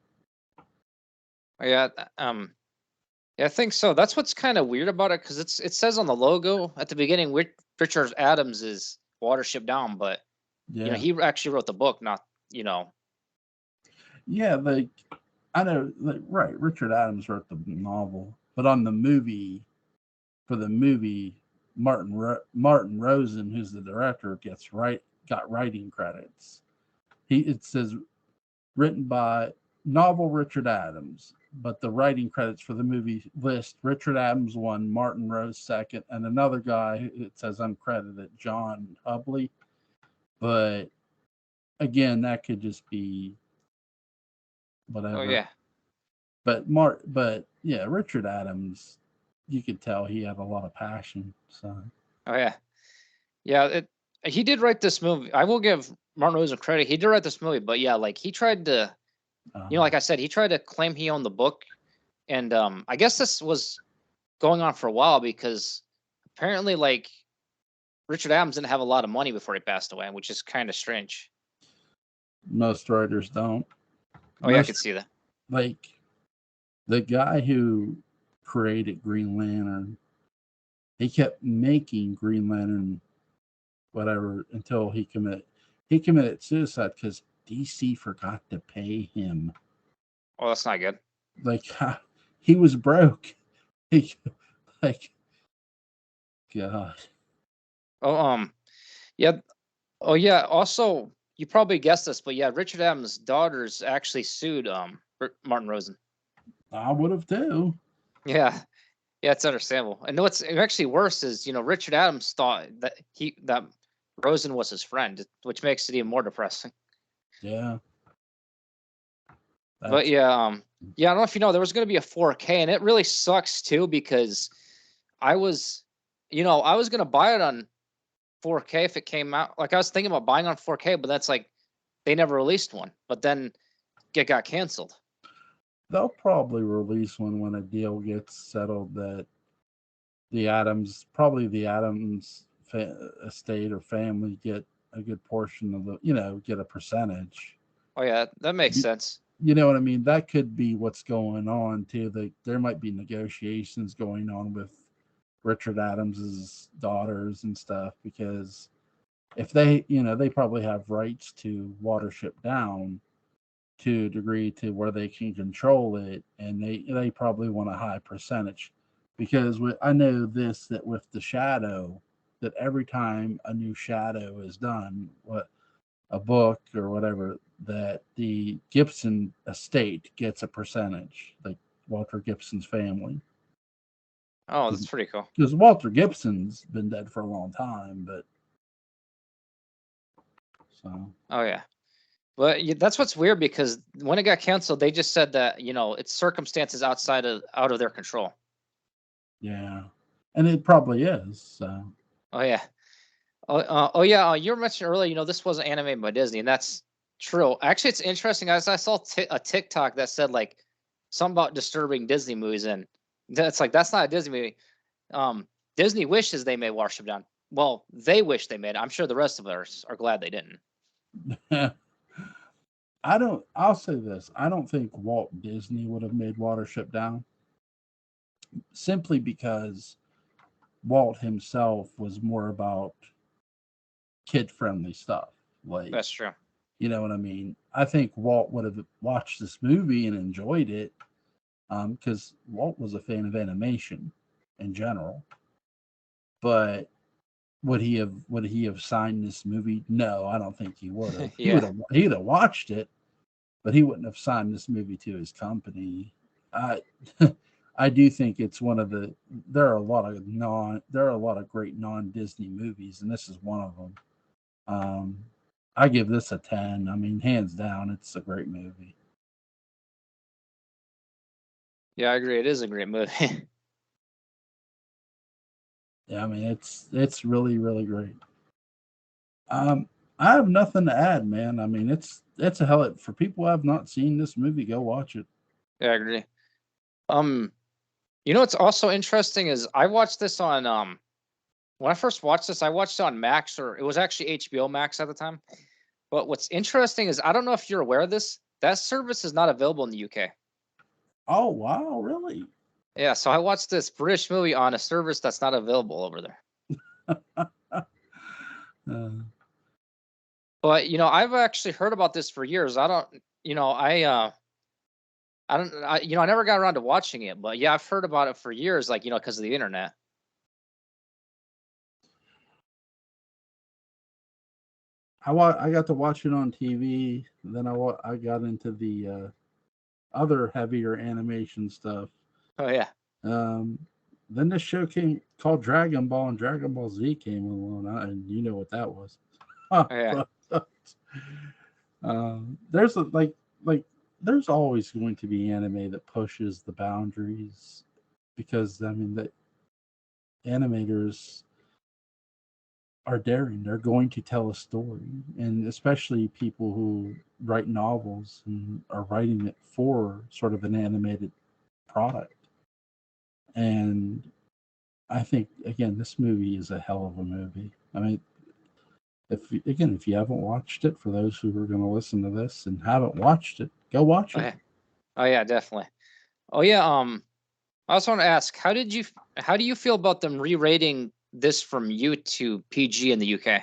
Yeah, yeah, I think so. That's what's kind of weird about it, because it says on the logo at the beginning, Richard Adams is Watership Down, but he actually wrote the book, not. Yeah, I know, right. Richard Adams wrote the novel, but on the movie, Martin Rosen, who's the director, got writing credits. It says written by novel Richard Adams, but the writing credits for the movie list Richard Adams 1, Martin Rose 2nd, and another guy, it says uncredited, John Hubley. But again, that could just be whatever. Oh yeah. But yeah, Richard Adams, you could tell he had a lot of passion. So. Oh yeah. Yeah, he did write this movie. I will give Martin Rosen credit. He did write this movie, but yeah, he tried to, like I said, he tried to claim he owned the book, and I guess this was going on for a while, because apparently, Richard Adams didn't have a lot of money before he passed away, which is kind of strange. Most writers don't. Yeah, I could see that. The guy who created Green Lantern, he kept making Green Lantern whatever until he committed suicide because DC forgot to pay him. Oh, that's not good. He was broke. God. Yeah. Oh yeah. Also, you probably guessed this, but yeah, Richard Adams' daughters actually sued Martin Rosen. I would have too. Yeah. Yeah, it's understandable. And what's actually worse is, Richard Adams thought that Rosen was his friend, which makes it even more depressing. Yeah. But yeah, I don't know if you know, there was going to be a 4K, and it really sucks too, because I was gonna buy it on 4K if it came out. Like I was thinking about buying on 4K, but that's like they never released one. But then it got canceled. They'll probably release one when a deal gets settled that the Adams estate or family get a good portion of the, get a percentage. Oh yeah, that makes sense. You know what I mean? That could be what's going on too. There might be negotiations going on with Richard Adams's daughters and stuff, because if they probably have rights to Watership Down to a degree to where they can control it, and they probably want a high percentage, because I know that with the Shadow, that every time a new Shadow is done, a book or whatever, that the Gibson estate gets a percentage, like Walter Gibson's family. Oh, that's pretty cool. Because Walter Gibson's been dead for a long time, but so. Oh yeah. But that's what's weird, because when it got canceled, they just said that it's circumstances out of their control. Yeah, and it probably is. So. Oh yeah. Oh yeah. You were mentioning earlier, this wasn't animated by Disney, and that's true. Actually, it's interesting. As I saw a TikTok that said like something about disturbing Disney movies, and that's not a Disney movie. Disney wishes they made Watership Down. Well, they wish they made it. I'm sure the rest of us are glad they didn't. I'll say this. I don't think Walt Disney would have made Watership Down, simply because Walt himself was more about kid-friendly stuff. Like, that's true. You know what I mean? I think Walt would have watched this movie and enjoyed it, because Walt was a fan of animation in general. But would he have signed this movie? No, I don't think he would have. Yeah. He'd have watched it, but he wouldn't have signed this movie to his company. I do think it's one of the. There are a lot of great non-Disney movies, and this is one of them. I give this a 10. I mean, hands down, it's a great movie. Yeah, I agree. It is a great movie. Yeah, I mean, it's really, really great. I have nothing to add, man. I mean, it's a hell for people who have not seen this movie, go watch it. Yeah, I agree. What's also interesting is I watched this on when I first watched this, I watched it on Max, or it was actually HBO Max at the time. But what's interesting is, I don't know if you're aware of this, that service is not available in the UK. Oh wow, really? Yeah, so I watched this British movie on a service that's not available over there. But I've actually heard about this for years. I never got around to watching it, but yeah, I've heard about it for years, like because of the internet. I got to watch it on TV. Then I got into the other heavier animation stuff. Oh yeah. Then this show called Dragon Ball, and Dragon Ball Z came along, and you know what that was. Oh, yeah. There's always going to be anime that pushes the boundaries, because I mean the animators are daring. They're going to tell a story, and especially people who write novels and are writing it for sort of an animated product. And I think, again, this movie is a hell of a movie. I mean, if you haven't watched it, for those who are going to listen to this and haven't watched it, go watch it. Oh yeah, definitely. Oh yeah. I also want to ask, how do you feel about them re-rating this from U to PG in the UK?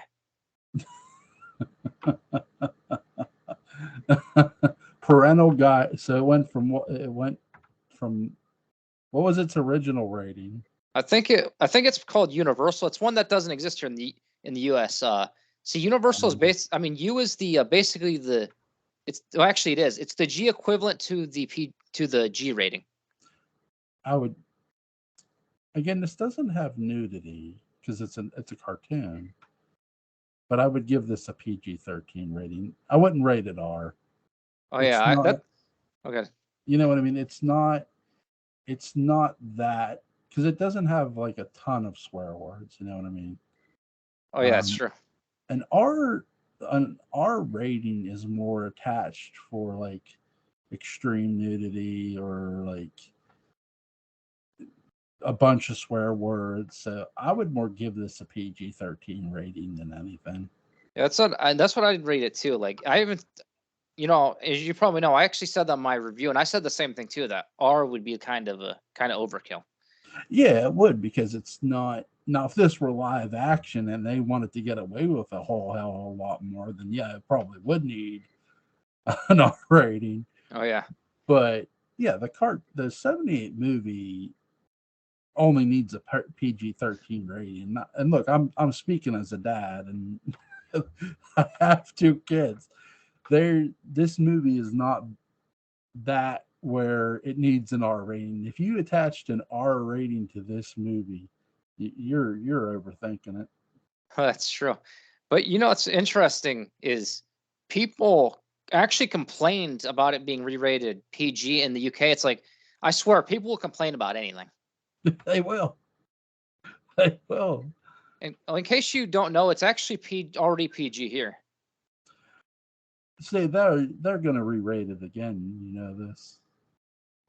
Parental guide. So it went from what was its original rating? I think it's called Universal. It's one that doesn't exist here in the US. See, Universal is based. I mean, U is the basically the. Actually it is. It's the G equivalent to the G rating. I would. Again, this doesn't have nudity because it's a cartoon, but I would give this a PG-13 rating. I wouldn't rate it R. Oh yeah, okay. You know what I mean? It's not that because it doesn't have like a ton of swear words. You know what I mean? Oh yeah, that's true. An R rating is more attached for like extreme nudity or like a bunch of swear words. So I would more give this a PG-13 rating than anything. Yeah, that's what I'd rate it too. Like I haven't, as you probably know, I actually said that in my review, and I said the same thing too. That R would be kind of overkill. Yeah, it would, because it's not. Now, if this were live action and they wanted to get away with a whole hell of a lot more, then yeah, it probably would need an R rating. Oh yeah. But yeah, the 78 movie only needs a PG-13 rating. And look, I'm speaking as a dad, and I have two kids. This movie is not that where it needs an R rating. If you attached an R rating to this movie, you're overthinking it. That's true. But what's interesting is people actually complained about it being re-rated PG in the UK. It's like, I swear, people will complain about anything. They will. They will. And in case you don't know, it's actually already PG here. See, they're gonna re-rate it again. You know this.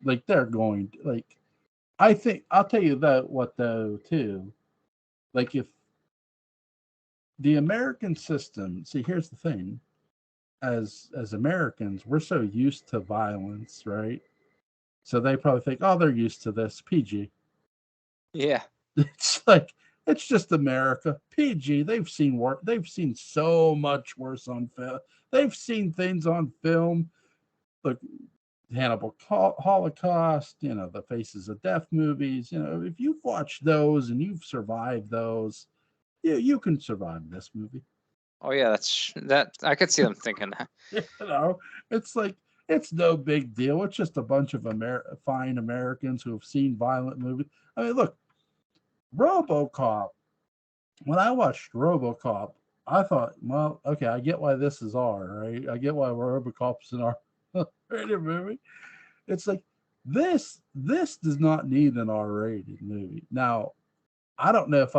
Like they're going to, like. I think I'll tell you that what though too. Like if the American system, see, here's the thing. As Americans, we're so used to violence, right? So they probably think, oh, they're used to this PG. Yeah. It's like it's just America. PG. They've seen work. They've seen so much worse on film. They've seen things on film, like Hannibal Holocaust. The Faces of Death movies. If you've watched those and you've survived those, you can survive this movie. Oh yeah, that I could see them thinking that. It's like it's no big deal. It's just a bunch of fine Americans who have seen violent movies. I mean, look, RoboCop. When I watched RoboCop, I thought, well, okay, I get why this is R, right? I get why RoboCop's an R-rated movie. It's like this does not need an R-rated movie. Now, I don't know if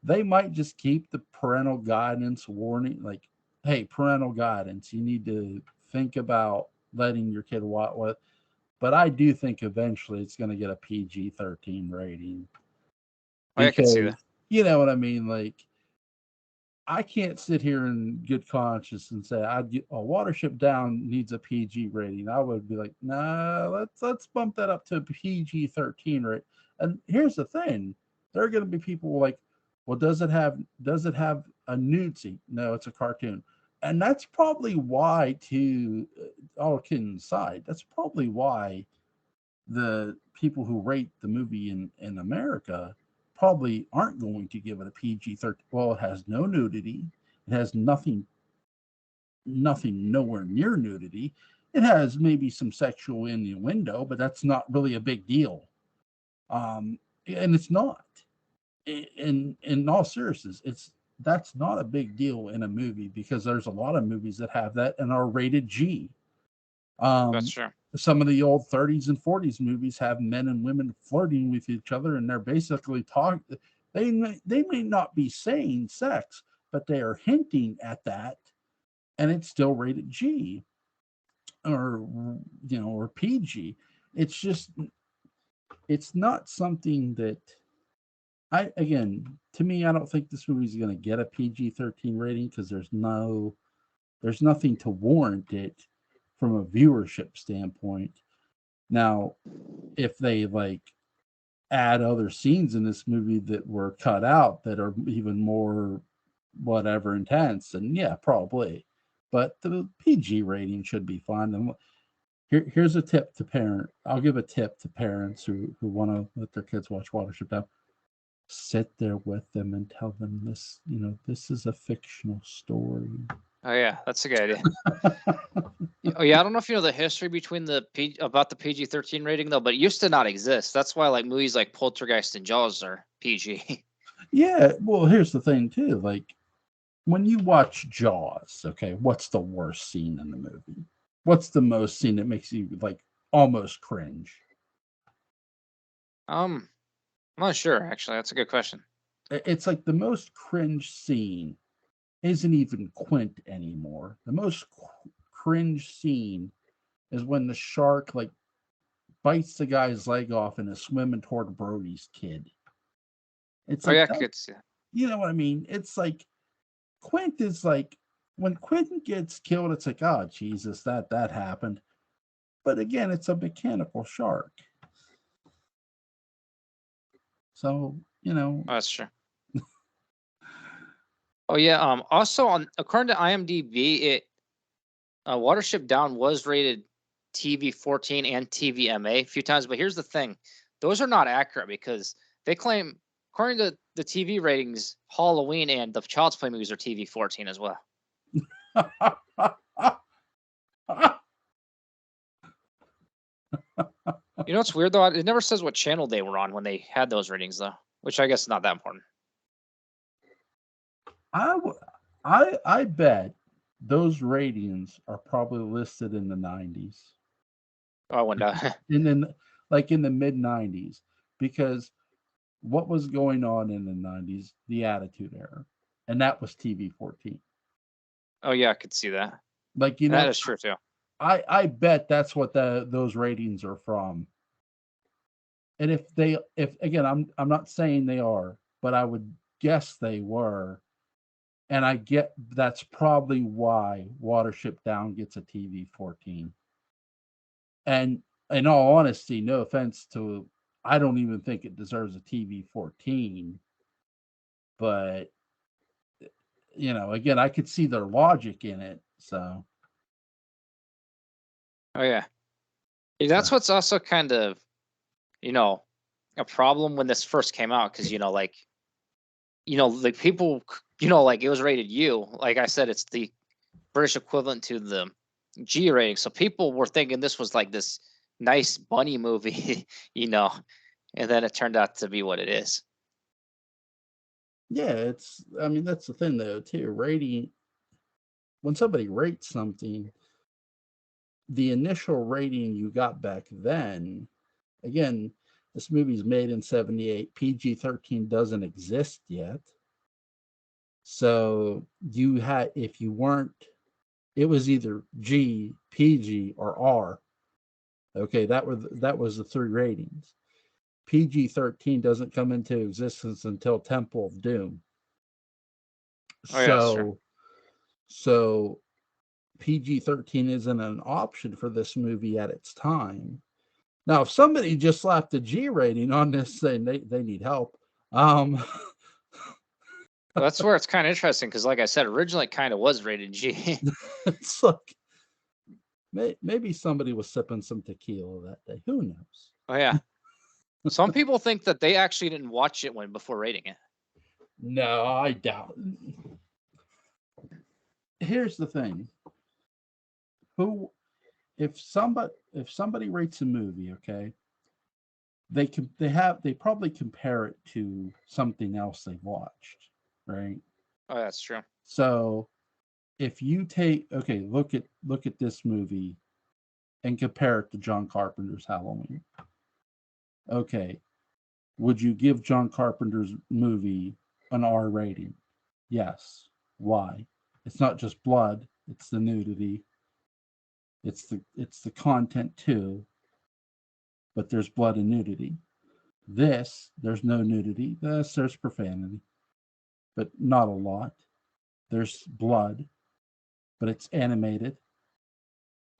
they might just keep the parental guidance warning, like, hey, parental guidance, you need to think about letting your kid watch what. But I do think eventually it's going to get a PG-13 rating. Oh, yeah, I can see that. You know what I mean? Like, I can't sit here in good conscience and say a Watership Down needs a PG rating. I would be like, nah, let's bump that up to a PG-13 rate. And here's the thing: there are going to be people like, well, does it have a nude scene? No, it's a cartoon, and that's probably why. To all kidding aside, that's probably why the people who rate the movie in America probably aren't going to give it a PG-13. Well, it has no nudity. It has nothing nowhere near nudity. It has maybe some sexual innuendo, but that's not really a big deal. And it's not. In all seriousness, that's not a big deal in a movie, because there's a lot of movies that have that and are rated G. That's true. Some of the old 30s and 40s movies have men and women flirting with each other, and they're basically talking. They may not be saying sex, but they are hinting at that, and it's still rated G, or or PG. It's not something that to me, I don't think this movie is going to get a PG-13 rating, because there's nothing to warrant it from a viewership standpoint. Now, if they like add other scenes in this movie that were cut out that are even more whatever intense, and yeah, probably. But the PG rating should be fine. And here's a tip to parent. I'll give a tip to parents who want to let their kids watch Watership Down. Sit there with them and tell them this is a fictional story. Oh yeah, that's a good idea. Oh yeah, I don't know if you know the history between about the PG-13 rating though, but it used to not exist. That's why like movies like Poltergeist and Jaws are PG. Yeah, well, here's the thing too. Like when you watch Jaws, okay, what's the worst scene in the movie? What's the most scene that makes you like almost cringe? I'm not sure, actually. That's a good question. It's like the most cringe scene isn't even Quint anymore. The most cringe scene is when the shark like bites the guy's leg off and is swimming toward Brody's kid. It's Oh like yeah, I that, could see. you know what I mean? It's like Quint is like when Quentin gets killed, it's like, oh Jesus, that happened. But again, it's a mechanical shark. So, you know. Oh, that's true. Oh yeah. Also, according to IMDb, Watership Down was rated TV-14 and TVMA a few times, but here's the thing: those are not accurate because they claim, according to the TV ratings, Halloween and the Child's Play movies are TV-14 as well. You know what's weird though? It never says what channel they were on when they had those ratings though, which I guess is not that important. I bet those ratings are probably listed in the 90s. Oh, I wonder. And then like in the mid 90s, because what was going on in the 90s? The Attitude Era. And that was TV-14. Oh yeah, I could see that. Like, you That know, is true too. I bet that's what those ratings are from. And if again, I'm not saying they are, but I would guess they were. And I get that's probably why Watership Down gets a TV-14. And in all honesty, no offense to, I don't even think it deserves a TV-14. But you know, again, I could see their logic in it. So. Oh yeah. That's what's also kind of, a problem when this first came out because like people, like it was rated U. Like I said, it's the British equivalent to the G rating. So people were thinking this was like this nice bunny movie, and then it turned out to be what it is. Yeah, I mean, that's the thing though, too. Rating, when somebody rates something, the initial rating you got back then, again, this movie's made in 78. PG-13 doesn't exist yet. So you had, if you weren't, it was either G, PG, or R. Okay, that was the three ratings. PG-13 doesn't come into existence until Temple of Doom. Oh yeah, that's true. So PG-13 isn't an option for this movie at its time. Now, if somebody just slapped a G rating on this saying they need help, Well, that's where it's kind of interesting because, like I said, originally it kind of was rated G. it's like maybe somebody was sipping some tequila that day. Who knows? Oh yeah. Some people think that they actually didn't watch it before rating it. No, I doubt. Here's the thing. If somebody rates a movie, okay, they probably compare it to something else they've watched, right? Oh, that's true. So if you look at this movie and compare it to John Carpenter's Halloween. Okay, would you give John Carpenter's movie an R rating? Yes. Why? It's not just blood, it's the nudity. It's the content too, but there's blood and nudity. There's no nudity. There's profanity, but not a lot. There's blood, but it's animated.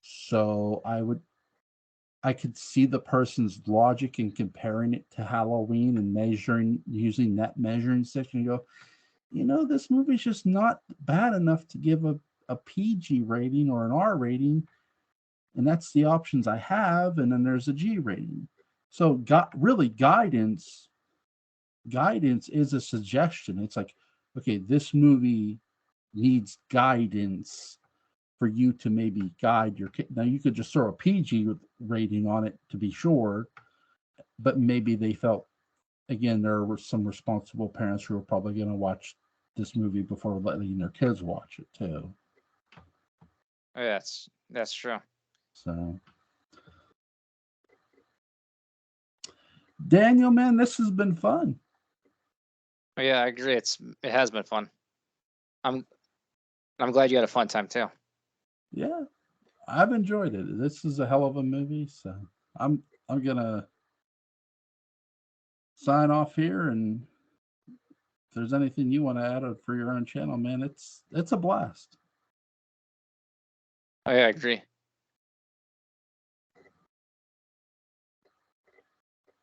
So I could see the person's logic in comparing it to Halloween and using that measuring stick and go, this movie's just not bad enough to give a PG rating or an R rating. And that's the options I have. And then there's a G rating. So really guidance is a suggestion. It's like, okay, this movie needs guidance for you to maybe guide your kid. Now you could just throw a PG rating on it to be sure, but maybe they felt, again, there were some responsible parents who were probably going to watch this movie before letting their kids watch it too. Oh, yeah, that's true. So, Daniel, man, this has been fun. Oh, yeah, I agree. It has been fun. I'm glad you had a fun time too. Yeah, I've enjoyed it. This is a hell of a movie, so I'm gonna sign off here. And if there's anything you want to add for your own channel, man, it's a blast. Oh, yeah, I agree.